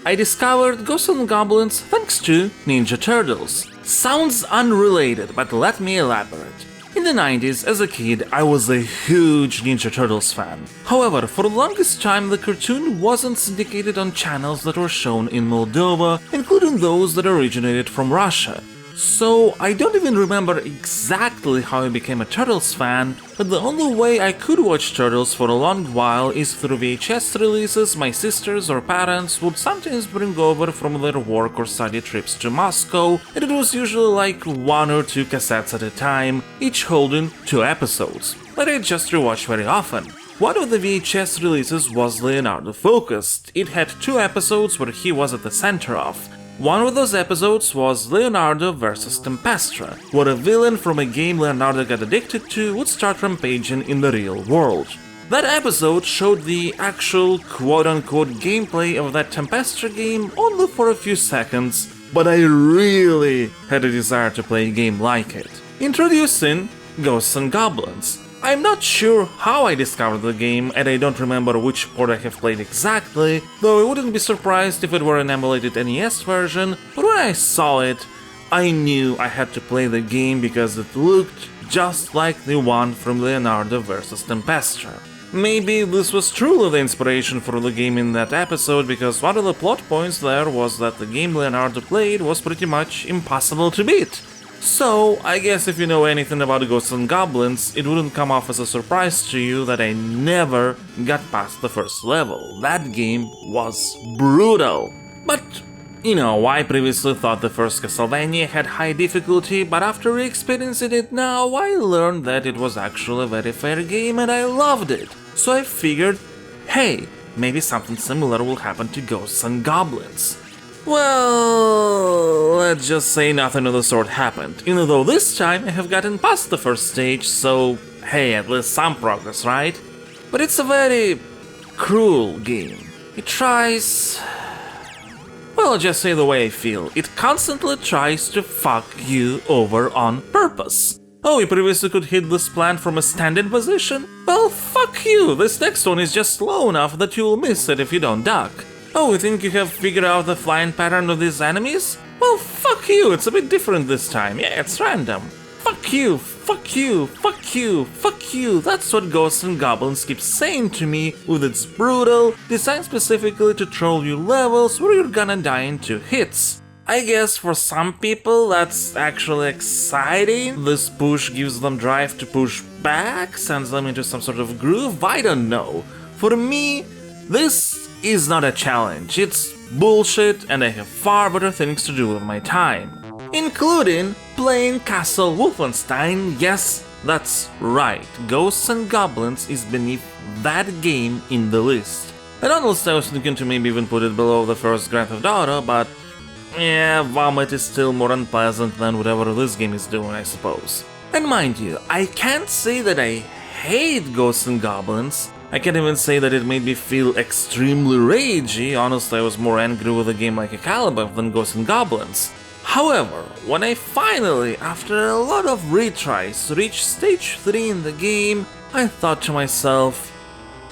I discovered Ghosts and Goblins thanks to Ninja Turtles. Sounds unrelated, but let me elaborate. In the 90s, as a kid, I was a huge Ninja Turtles fan. However, for the longest time the cartoon wasn't syndicated on channels that were shown in Moldova, including those that originated from Russia. So I don't even remember exactly how I became a Turtles fan, but the only way I could watch Turtles for a long while is through VHS releases my sisters or parents would sometimes bring over from their work or study trips to Moscow, and it was usually like 1 or 2 cassettes at a time, each holding 2 episodes, that I just rewatched very often. One of the VHS releases was Leonardo focused. It had 2 episodes where he was at the center of. One of those episodes was Leonardo vs Tempestra, where a villain from a game Leonardo got addicted to would start rampaging in the real world. That episode showed the actual quote-unquote gameplay of that Tempestra game only for a few seconds, but I really had a desire to play a game like it. Introducing Ghosts and Goblins. I'm not sure how I discovered the game, and I don't remember which port I have played exactly, though I wouldn't be surprised if it were an emulated NES version, but when I saw it, I knew I had to play the game because it looked just like the one from Leonardo vs Tempestra. Maybe this was truly the inspiration for the game in that episode, because one of the plot points there was that the game Leonardo played was pretty much impossible to beat. So, I guess if you know anything about Ghosts and Goblins, it wouldn't come off as a surprise to you that I never got past the first level. That game was brutal. But, I previously thought the first Castlevania had high difficulty, but after re-experiencing it now, I learned that it was actually a very fair game and I loved it. So I figured, hey, maybe something similar will happen to Ghosts and Goblins. Well, let's just say nothing of the sort happened, even though this time I have gotten past the first stage, so hey, at least some progress, right? But it's a very cruel game. It tries... well, I'll just say the way I feel. It constantly tries to fuck you over on purpose. Oh, you previously could hit this plant from a standing position? Well, fuck you, this next one is just slow enough that you'll miss it if you don't duck. Oh, you think you have figured out the flying pattern of these enemies? Well, fuck you, it's a bit different this time, yeah, it's random. Fuck you, fuck you, fuck you, fuck you, that's what Ghosts and Goblins keeps saying to me with its brutal, designed specifically to troll you levels where you're gonna die in 2 hits. I guess for some people that's actually exciting, this push gives them drive to push back, sends them into some sort of groove, I don't know. For me, this is not a challenge, it's bullshit and I have far better things to do with my time. Including playing Castle Wolfenstein, yes, that's right, Ghosts and Goblins is beneath that game in the list. And honestly I was thinking to maybe even put it below the first Grand Theft Auto, but yeah, vomit is still more unpleasant than whatever this game is doing, I suppose. And mind you, I can't say that I hate Ghosts and Goblins. I can't even say that it made me feel extremely ragey, honestly I was more angry with a game like Caliban than Ghosts and Goblins. However, when I finally, after a lot of retries, reached stage 3 in the game, I thought to myself,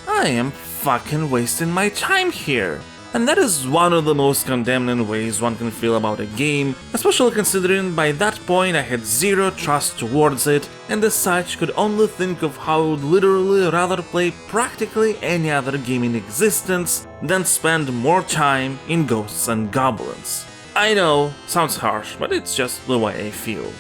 I am fucking wasting my time here. And that is one of the most condemning ways one can feel about a game, especially considering by that point I had zero trust towards it, and as such could only think of how I would literally rather play practically any other game in existence than spend more time in Ghosts and Goblins. I know, sounds harsh, but it's just the way I feel.